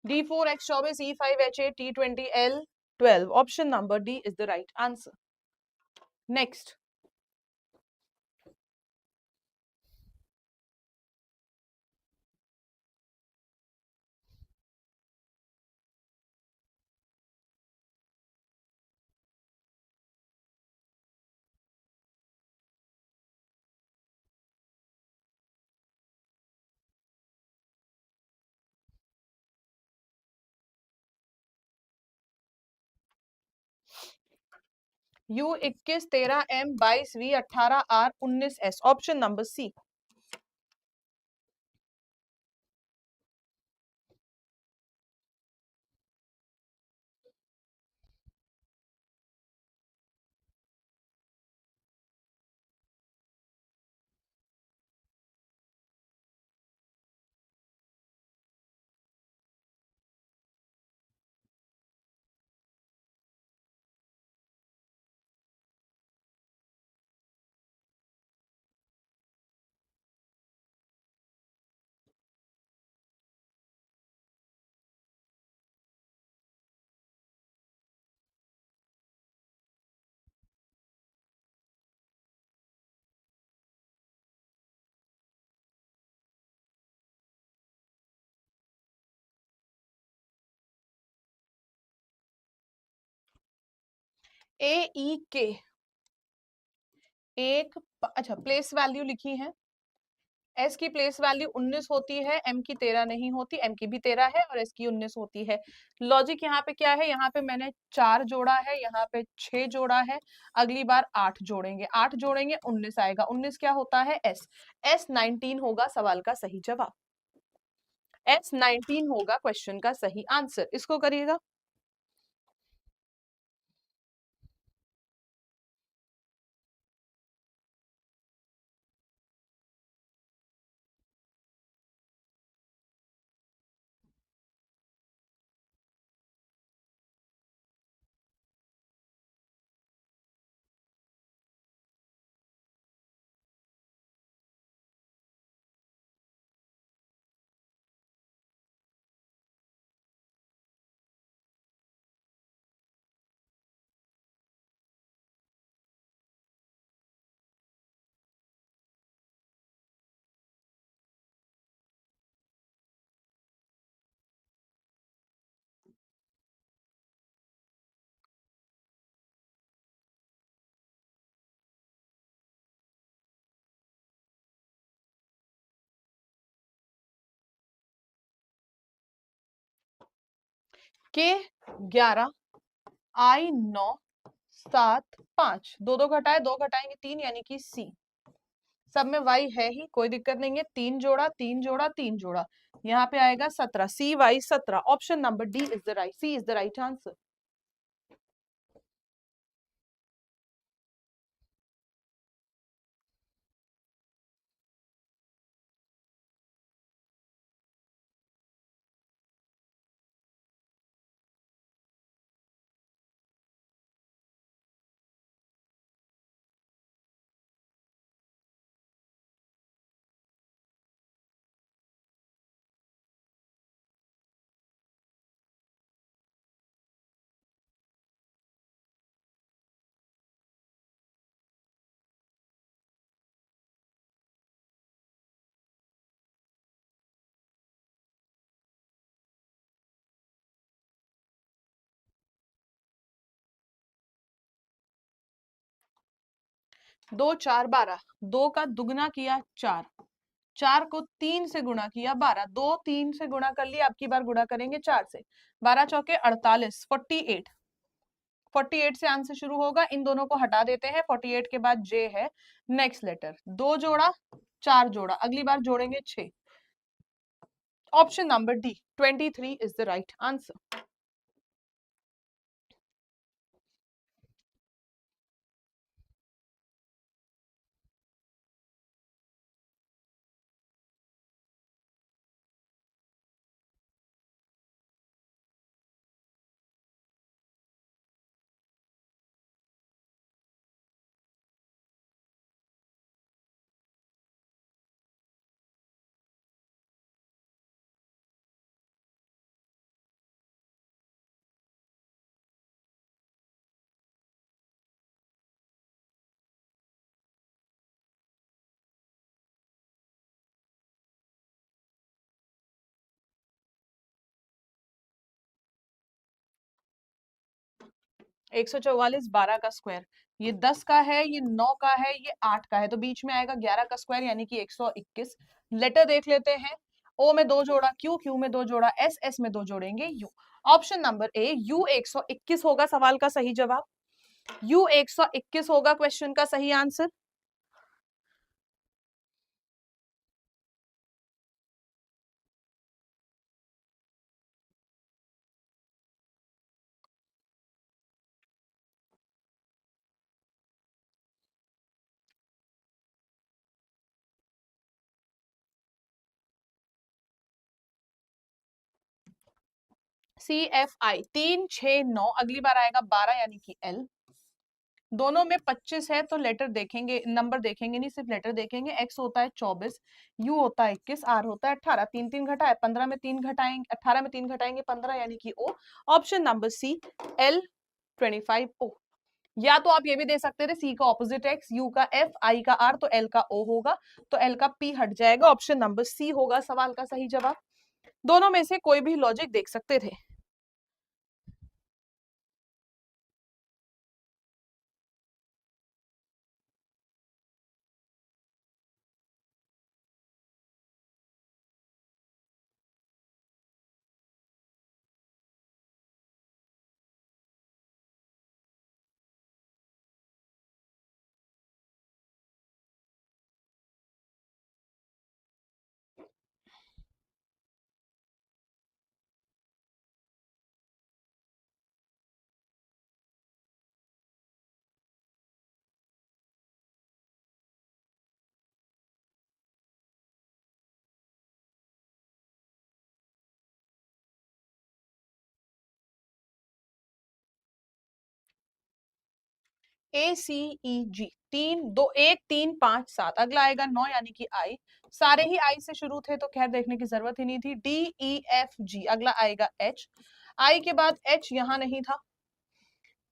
D4 X24 E5 H8 T20 L12. Option number D is the right answer. Next. U21 13M 22V 18R 19S. Option number C. AEK एक अच्छा place value लिखी है। S की place value 19 होती है, M की 13 नहीं होती, एम की भी 13 है और एस की 19 होती है। लॉजिक यहाँ पे क्या है, यहाँ पे मैंने 4 जोड़ा है, यहाँ पे 6 जोड़ा है, अगली बार 8 जोड़ेंगे, 8 जोड़ेंगे 19 आएगा। 19 क्या होता है, एस। एस 19 होगा सवाल का सही जवाब। एस 19 होगा क्वेश्चन का सही आंसर। इसको करिएगा। के 11 आई 9 7 5 दो दो घटाए, दो घटाएंगे 3 यानी कि सी। सब में वाई है ही, कोई दिक्कत नहीं है। 3 जोड़ा 3 जोड़ा 3 जोड़ा, यहाँ पे आएगा 17। C Y 17। Option number D is the right, C is the right answer. दो चार 12, दो का दुगना किया 4, 4 को 3 से गुणा किया 12, दो 3 से गुणा कर लिया, अब की बार गुणा करेंगे 4 से। 12 चौके 48, 48। 48 से आंसर शुरू होगा, इन दोनों को हटा देते हैं। 48 के बाद जे है, नेक्स्ट लेटर। 2 जोड़ा 4 जोड़ा, अगली बार जोड़ेंगे 6। Option number D 23 is the right answer. 144 12 का स्क्वायर, ये 10 का है, ये 9 का है, ये 8 का है, तो बीच में आएगा 11 का स्क्वायर यानी कि 121। लेटर देख लेते हैं। ओ में 2 जोड़ा क्यू, क्यू में 2 जोड़ा एस, एस में 2 जोड़ेंगे you. Option number A you 121 होगा सवाल का सही जवाब। यू 121 होगा क्वेश्चन का सही आंसर। CFI 3 6 9, अगली बार आएगा 12 यानी कि L। दोनों में 25 है तो लेटर देखेंगे, नंबर देखेंगे नहीं, सिर्फ लेटर देखेंगे। x होता है 24, u होता है 21, r होता है 18। 3 3 घटाए 15 में 3 घटाएंगे, 18 में 3 घटाएंगे 15 यानी कि o। Option number C L 25 o। या तो आप ये भी दे सकते थे सी का ऑपोजिट x, u का f, i का r, तो l का o होगा, तो l का p हट जाएगा। ऑप्शन नंबर सी होगा सवाल का सही जवाब। दोनों में से कोई भी लॉजिक देख सकते थे। ACEG 3 2 1 3 5 7, अगला आएगा 9 यानी कि आई। सारे ही आई से शुरू थे तो खैर देखने की जरूरत ही नहीं थी। DEFG, अगला आएगा H। आई के बाद H यहाँ नहीं था।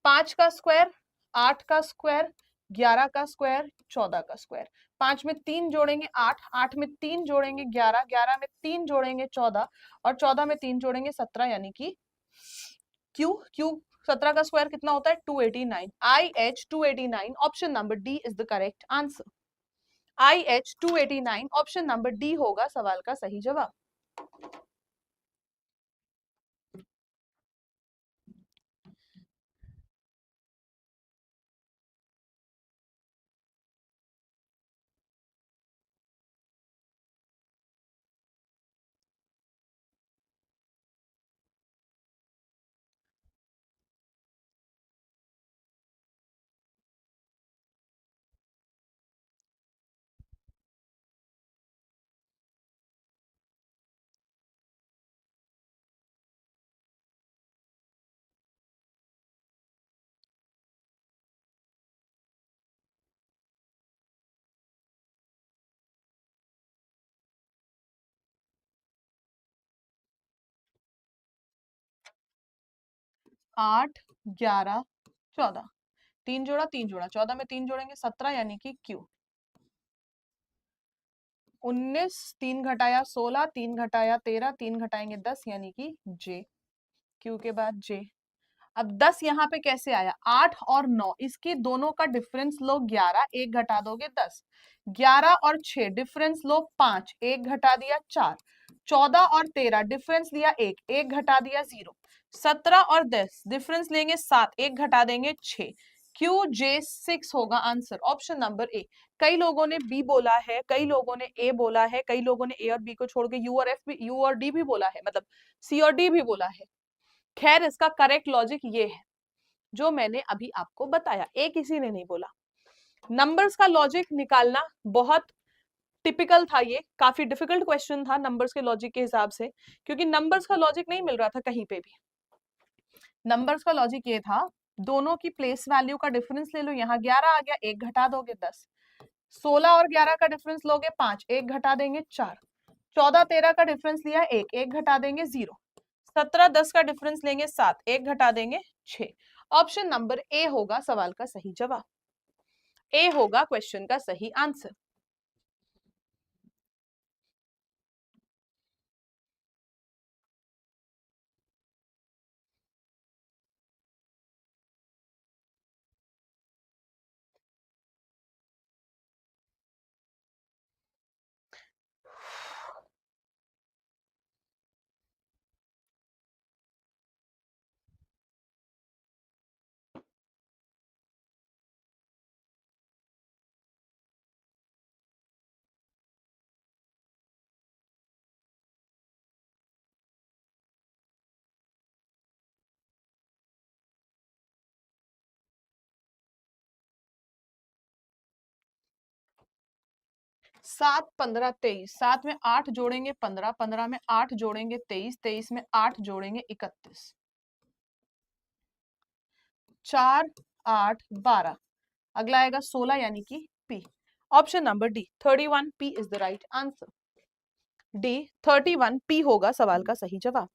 5 का स्क्वायर, 8 का स्क्वायर, 11 का स्क्वायर, 14 का स्क्वायर। 5 में 3 जोड़ेंगे 8, 8 में 3 जोड़ेंगे 11, 11 में 3 जोड़ेंगे 14, और 14 में 3 जोड़ेंगे 17 यानी कि क्यू, क्यू 17 का स्क्वायर कितना होता है 289। IH 289, option number D is the correct answer. IH 289, option number D होगा सवाल का सही जवाब। आठ, 11, 14, 3 जोड़ा 3 जोड़ा, 14 में 3 जोड़ेंगे 17 यानी कि क्यू। 19, 3 घटाया 16, 3 घटाया 13, 3 घटाएंगे 10 यानी कि जे। क्यू के बाद जे। अब 10 यहाँ पे कैसे आया, 8 और 9, इसके दोनों का डिफरेंस लो 11, एक घटा दोगे 10। 11 और 6 डिफरेंस लो 5, एक घटा दिया 4। 14 और 13 डिफरेंस लिया 1, एक घटा दिया 0। 17 और 10 डिफरेंस लेंगे 7, एक घटा देंगे 6। क्यू जे 6 होगा आंसर, ऑप्शन नंबर ए। कई लोगों ने बी बोला है, कई लोगों ने ए बोला है, कई लोगों ने ए और बी को छोड़ के यू और एफ भी, यू और डी भी बोला है, मतलब सी और डी भी बोला है। खैर इसका करेक्ट लॉजिक ये है जो मैंने अभी आपको बताया, एक किसी ने नहीं बोला। नंबर्स का लॉजिक निकालना बहुत टिपिकल था, ये काफी डिफिकल्ट क्वेश्चन था नंबर्स के लॉजिक के हिसाब से, क्योंकि नंबर्स का लॉजिक नहीं मिल रहा था कहीं पे भी। नंबर्स का लॉजिक ये था, दोनों की प्लेस वैल्यू का डिफरेंस ले लो, यहाँ 11 आ गया, एक घटा दोगे 10। 16 और 11 का डिफरेंस लोगे 5, एक घटा देंगे 4। 14 13 का डिफरेंस लिया एक घटा देंगे 0। 17 10 का डिफरेंस लेंगे 7, एक घटा देंगे 6। ऑप्शन नंबर ए होगा सवाल का सही जवाब। ए होगा क्वेश्चन का सही आंसर। 7 15 23, 7 में 8 जोड़ेंगे 15, 15 में 8 जोड़ेंगे 23, 23 में 8 जोड़ेंगे 31, 4 8 12, अगला आएगा 16 यानी कि P. Option number D 31 P is the right answer. D 31 P होगा सवाल का सही जवाब।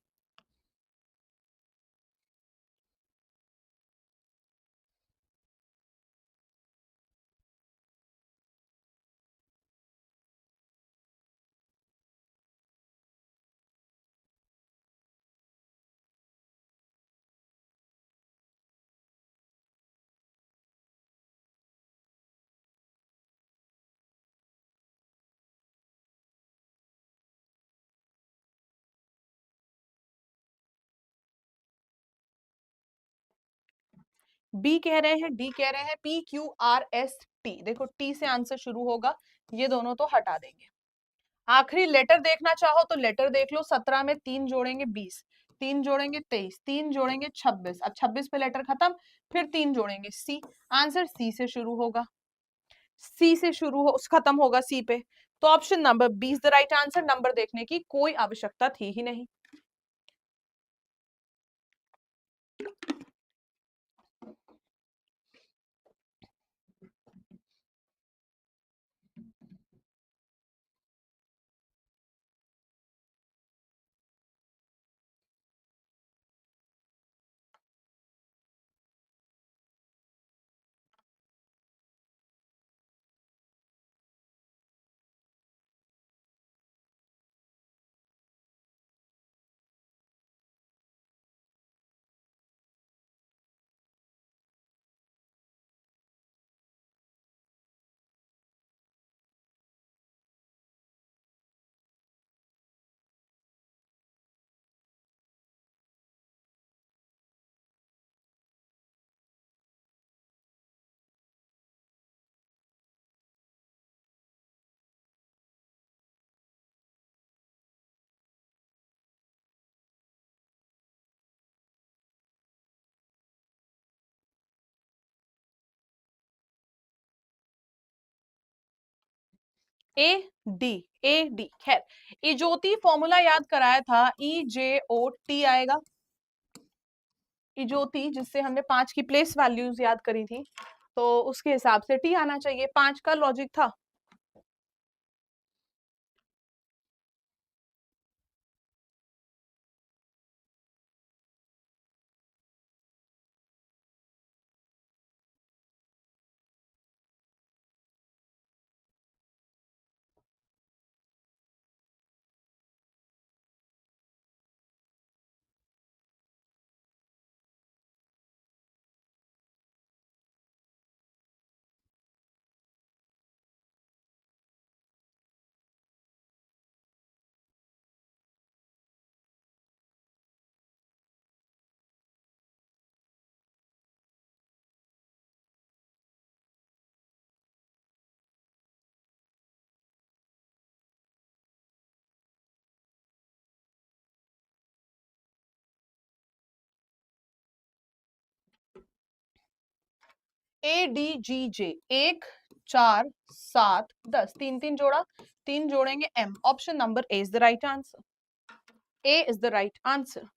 बी कह रहे हैं, डी कह रहे हैं, P Q R S T. देखो टी से आंसर शुरू होगा, ये दोनों तो हटा देंगे। आखिरी लेटर देखना चाहो तो लेटर देख लो। 17 में 3 जोड़ेंगे 20, 3 जोड़ेंगे 23, 3 जोड़ेंगे 26, अब 26 पे लेटर खत्म, फिर 3 जोड़ेंगे सी। आंसर सी से शुरू होगा, सी से शुरू हो खत्म होगा सी पे। तो option number B is the right answer. नंबर देखने की कोई आवश्यकता थी ही नहीं। A D, A D. खैर, इजोती फॉर्मूला याद कराया था, ई जे ओ टी आएगा। इजोती जिससे हमने 5 की प्लेस वैल्यूज याद करी थी, तो उसके हिसाब से टी आना चाहिए। 5 का लॉजिक था। ए डी जी जे, 1 4 7 10, 3 3 जोड़ा, 3 जोड़ेंगे M. Option number A is the right answer. A is the right answer.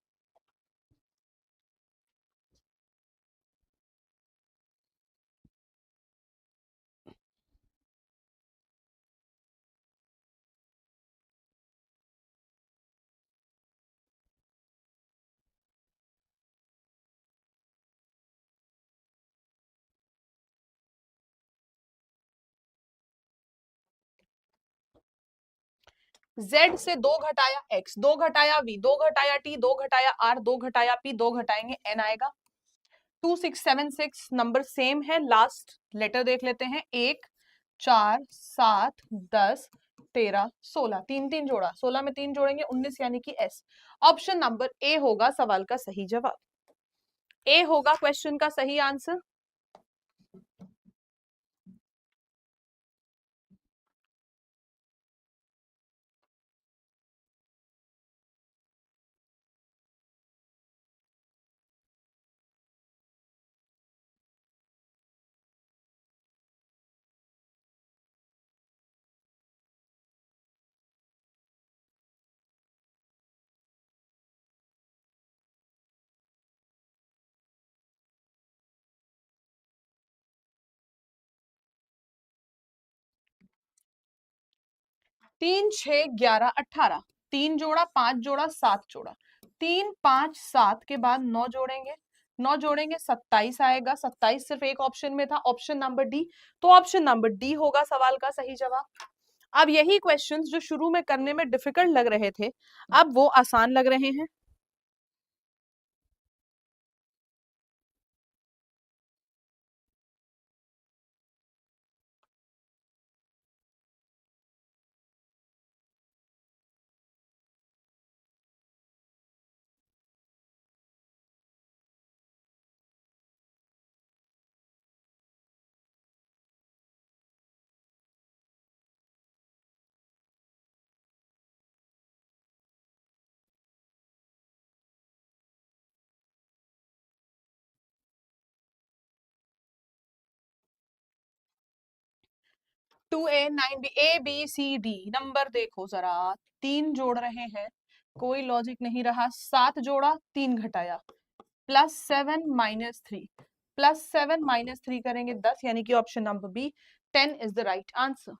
Z से 2 घटाया x, 2 घटाया v, 2 घटाया t, 2 घटाया r, 2 घटाया p, 2 घटाएंगे n आएगा। 2676 नंबर सेम है। लास्ट लेटर देख लेते हैं। 1 4 7 10 13 16, 3 3 जोड़ा, 16 में 3 जोड़ेंगे 19 यानी कि s। ऑप्शन नंबर ए होगा सवाल का सही जवाब। ए होगा क्वेश्चन का सही आंसर। 3 6 11 18, 3 जोड़ा 5 जोड़ा 7 जोड़ा, 3 5 7 के बाद 9 जोड़ेंगे, 9 जोड़ेंगे 27 आएगा, 27 सिर्फ एक ऑप्शन में था, ऑप्शन नंबर डी, तो ऑप्शन नंबर डी होगा सवाल का सही जवाब। अब यही क्वेश्चंस जो शुरू में करने में डिफिकल्ट लग रहे थे, अब वो आसान लग रहे हैं। Two A 9 B, A B C D, number देखो जरा, 3 जोड़ रहे हैं, कोई लॉजिक नहीं रहा, 7 जोड़ा 3 घटाया, +7 - 3, +7 - 3 करेंगे 10, यानी कि option number B 10 is the right answer.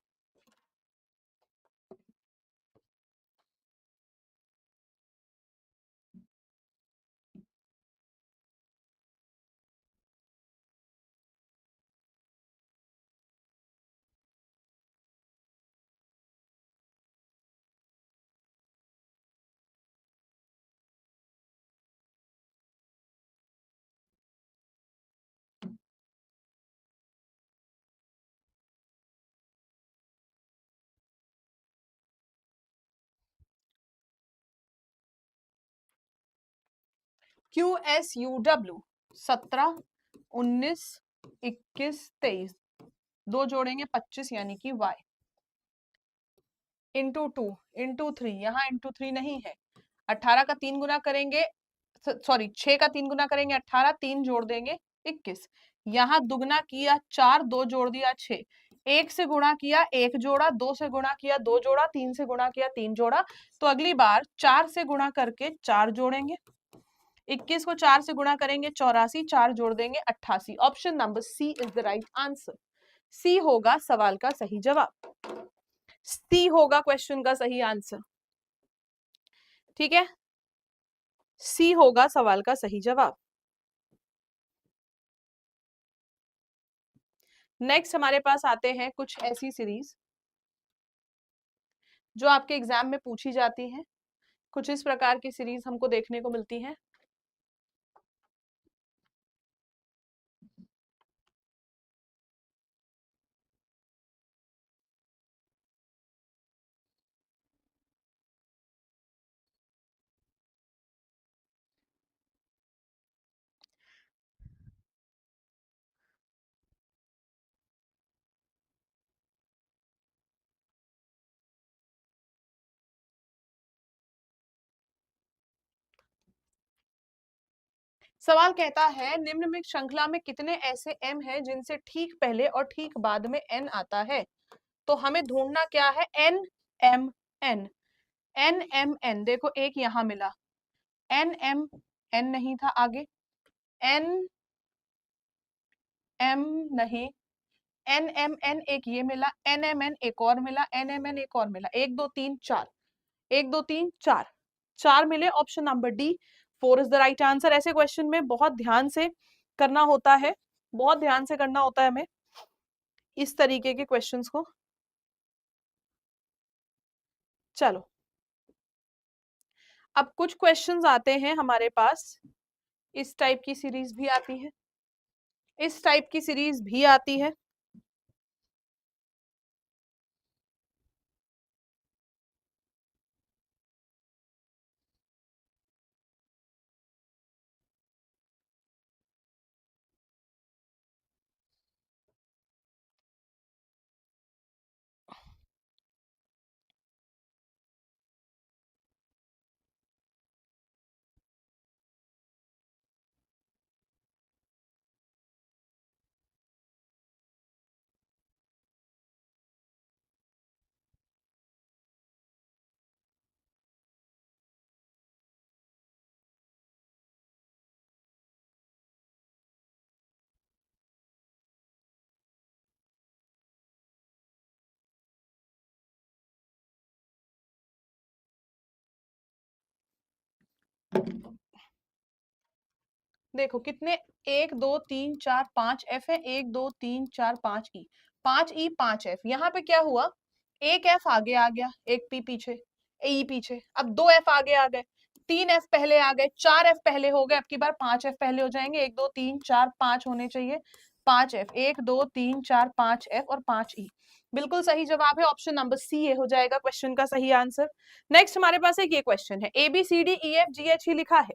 QSUW 17 19 21 23, 2 जोड़ेंगे 25, यानी कि Y इंटू 2 इंटू 3, यहाँ इंटू 3 नहीं है, 18 का 3 गुना करेंगे, सॉरी 6 का 3 गुना करेंगे 18, 3 जोड़ देंगे 21, यहाँ दुगना किया 4, 2 जोड़ दिया 6, 1 से गुणा किया 1 जोड़ा, 2 से गुणा किया 2 जोड़ा, 3 से गुणा किया 3 जोड़ा, तो अगली बार 4 से गुणा करके 4 जोड़ेंगे, 21 को 4 से गुणा करेंगे 84, 4 जोड़ देंगे 88, option number C is the right answer. C होगा सवाल का सही जवाब, सी होगा क्वेश्चन का सही आंसर, ठीक है, सी होगा सवाल का सही जवाब। नेक्स्ट हमारे पास आते हैं कुछ ऐसी सीरीज जो आपके एग्जाम में पूछी जाती हैं, कुछ इस प्रकार की सीरीज हमको देखने को मिलती हैं। सवाल कहता है निम्न में श्रृंखला में कितने ऐसे m हैं जिनसे ठीक पहले और ठीक बाद में n आता है, तो हमें ढूंढना क्या है, n m n, n m n, देखो एक यहां मिला, n m n नहीं था आगे, n m नहीं, n m n एक ये मिला, n m n एक और मिला, n m n एक और मिला, 1 2 3 4, 1 2 3 4, 4 मिले, option number D 4 is the right answer. ऐसे क्वेश्चन में बहुत ध्यान से करना होता है, बहुत ध्यान से करना होता है हमें इस तरीके के क्वेश्चंस को। चलो अब कुछ क्वेश्चंस आते हैं हमारे पास, इस टाइप की सीरीज भी आती है, इस टाइप की सीरीज भी आती है। देखो कितने, 1 2 3 4 5 एफ है, 1 2 3 4 5 ई, 5 ई 5 एफ। यहाँ पे क्या हुआ, एक एफ आगे आ गया, एक पी पीछे, ई पीछे, अब 2 एफ आगे आ गए, 3 एफ पहले आ गए, 4 एफ पहले हो गए, अब की बार 5 एफ पहले हो जाएंगे, 1 2 3 4 5 होने चाहिए, 5 एफ, 1 2 3 4 5 एफ और 5 ई। बिल्कुल सही जवाब है ऑप्शन नंबर सी, ये हो जाएगा क्वेश्चन का सही आंसर। नेक्स्ट हमारे पास एक ये क्वेश्चन है, ABCDEFGH ही लिखा है,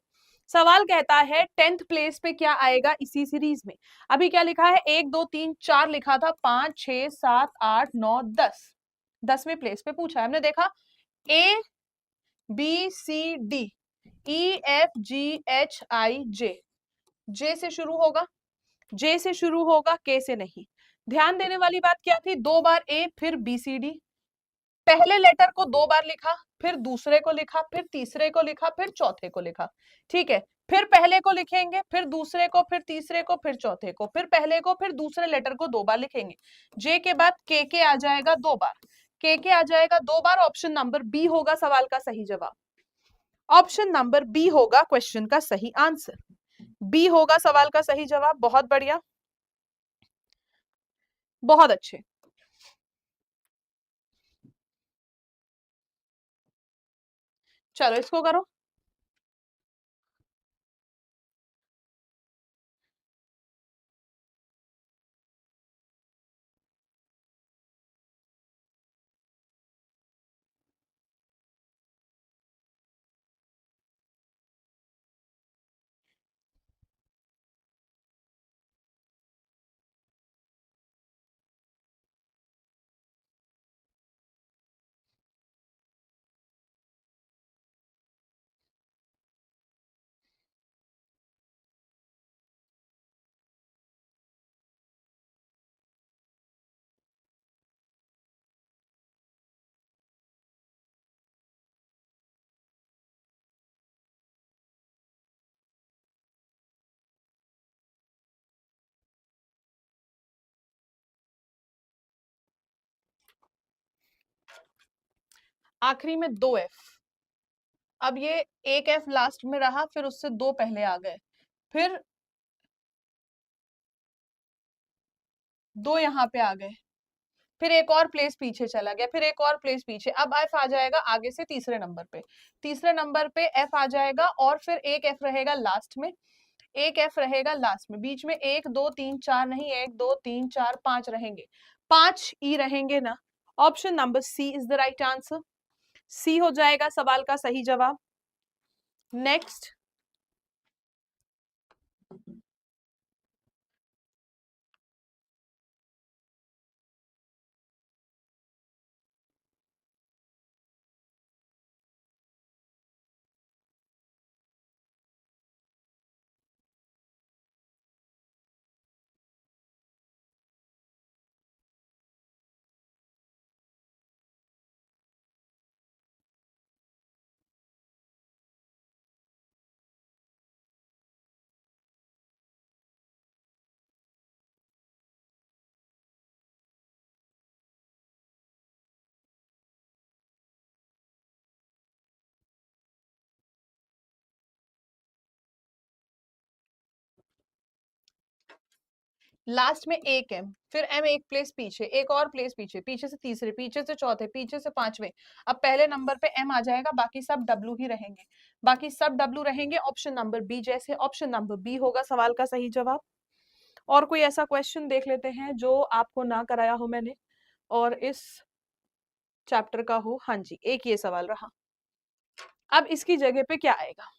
सवाल कहता है 10th प्लेस पे क्या आएगा इसी सीरीज में। अभी क्या लिखा है, 1 2 3 4 लिखा था, 5 6 7 8 9 10, 10वें प्लेस पे पूछा है। हमने देखा ABCD EFGHIJ, जे से शुरू होगा, जे से शुरू होगा, के से नहीं। ध्यान देने वाली बात क्या थी, 2 बार ए फिर BCD, पहले लेटर को 2 बार लिखा, फिर दूसरे को लिखा, फिर तीसरे को लिखा, फिर चौथे को लिखा, ठीक है। फिर पहले को लिखेंगे, फिर दूसरे को, फिर तीसरे को, फिर चौथे को, फिर पहले को, फिर दूसरे लेटर को 2 बार लिखेंगे। जे के बाद के आ जाएगा 2 बार, के आ जाएगा 2 बार। ऑप्शन नंबर बी होगा सवाल का सही जवाब, ऑप्शन नंबर बी होगा क्वेश्चन का सही आंसर, बी होगा सवाल का सही जवाब। बहुत बढ़िया, बहुत अच्छे। चलो इसको करो। आखिरी में 2 एफ, अब ये एक एफ लास्ट में रहा, फिर उससे 2 पहले आ गए, फिर 2 यहाँ पे आ गए, फिर एक और प्लेस पीछे चला गया, फिर एक और प्लेस पीछे, अब एफ आ जाएगा आगे से तीसरे नंबर पे, तीसरे नंबर पे एफ आ जाएगा, और फिर एक एफ रहेगा लास्ट में, एक एफ रहेगा लास्ट में, बीच में 1 2 3 4 नहीं, 1 2 3 4 5 रहेंगे, 5 ई रहेंगे ना। Option number C is the right answer, C हो जाएगा सवाल का सही जवाब। नेक्स्ट, लास्ट में एक एम, फिर एम एक प्लेस पीछे, एक और प्लेस पीछे, पीछे से तीसरे, पीछे से चौथे, पीछे से पांचवें, अब पहले नंबर पे एम आ जाएगा, बाकी सब डब्लू ही रहेंगे, बाकी सब डब्लू रहेंगे। ऑप्शन नंबर बी, जैसे ऑप्शन नंबर बी होगा सवाल का सही जवाब। और कोई ऐसा क्वेश्चन देख लेते हैं जो आपको ना कराया हो मैंने और इस चैप्टर का हो। हाँ जी, एक ये सवाल रहा, अब इसकी जगह पे क्या आएगा,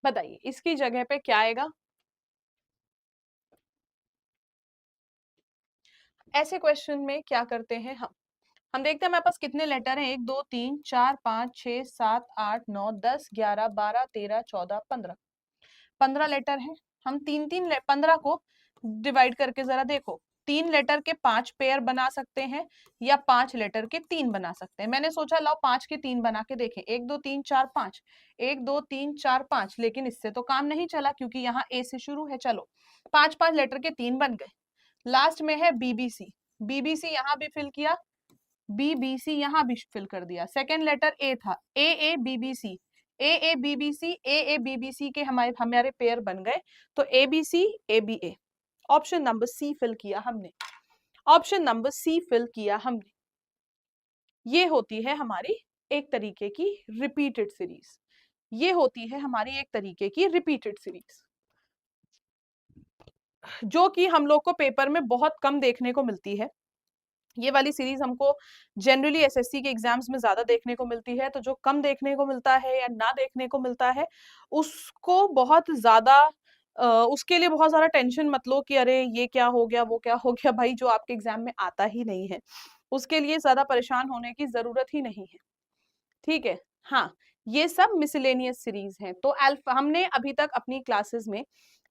बताइए इसकी जगह पे क्या आएगा। ऐसे क्वेश्चन में क्या करते हैं हम देखते हैं हमारे पास कितने लेटर हैं, 1 2 3 4 5 6 7 8 9 10 11 12 13 14 15, 15 लेटर हैं। हम 3 3 15 को डिवाइड करके जरा देखो, 3 लेटर के 5 पेयर बना सकते हैं या 5 लेटर के 3 बना सकते हैं। मैंने सोचा लाओ 5 के 3 बना के देखें। 1 2 3 4 5, 1 2 3 4 5, लेकिन इससे तो काम नहीं चला क्योंकि यहाँ ए से शुरू है। चलो 5 लेटर के 3 बन गए। लास्ट में है बीबीसी, बीबीसी यहाँ भी फिल किया, बीबीसी यहाँ भी फिल कर दिया। सेकेंड लेटर ए था, A BBC, A BBC, A BBC के हमारे पेयर बन गए, तो ABC ABA. Option number C fill किया हमने, ऑप्शन नंबर सी फिल किया हमने। ये होती है हमारी एक तरीके की रिपीटेड सीरीज, ये होती है हमारी एक तरीके की रिपीटेड सीरीज, जो कि हम लोग को पेपर में बहुत कम देखने को मिलती है। ये वाली सीरीज हमको जनरली एसएससी के एग्जाम्स में ज्यादा देखने को मिलती है, तो जो कम देखने को मिलता है या ना देखने को मिलता है उसको बहुत ज्यादा उसके लिए बहुत ज्यादा टेंशन मत लो कि अरे ये क्या हो गया वो क्या हो गया। भाई जो आपके एग्जाम में आता ही नहीं है उसके लिए ज्यादा परेशान होने की जरूरत ही नहीं है, ठीक है। हाँ, ये सब मिसलेनियस सीरीज हैं। तो अल्फा हमने अभी तक अपनी क्लासेस में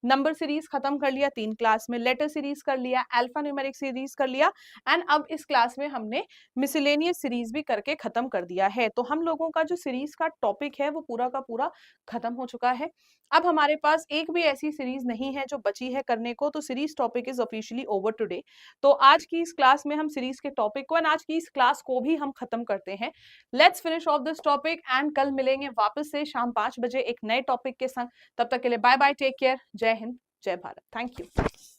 नंबर सीरीज खत्म कर लिया 3 क्लास में, लेटर सीरीज कर लिया, अल्फा न्यूमेरिक सीरीज कर लिया, एंड अब इस क्लास में हमने मिसलेनियस सीरीज भी करके खत्म कर दिया है। तो हम लोगों का जो सीरीज का टॉपिक है वो पूरा का पूरा खत्म हो चुका है। अब हमारे पास एक भी ऐसी सीरीज नहीं है जो बची है करने को, तो series topic is officially over today. तो आज की इस क्लास में हम सीरीज के टॉपिक को एंड आज की इस क्लास को भी हम खत्म करते हैं। Let's finish off this topic and कल मिलेंगे वापस से शाम 5 बजे एक नए टॉपिक के संग। तब तक के लिए बाय बाय, टेक केयर, जय हिंद, जय भारत, थैंक यू।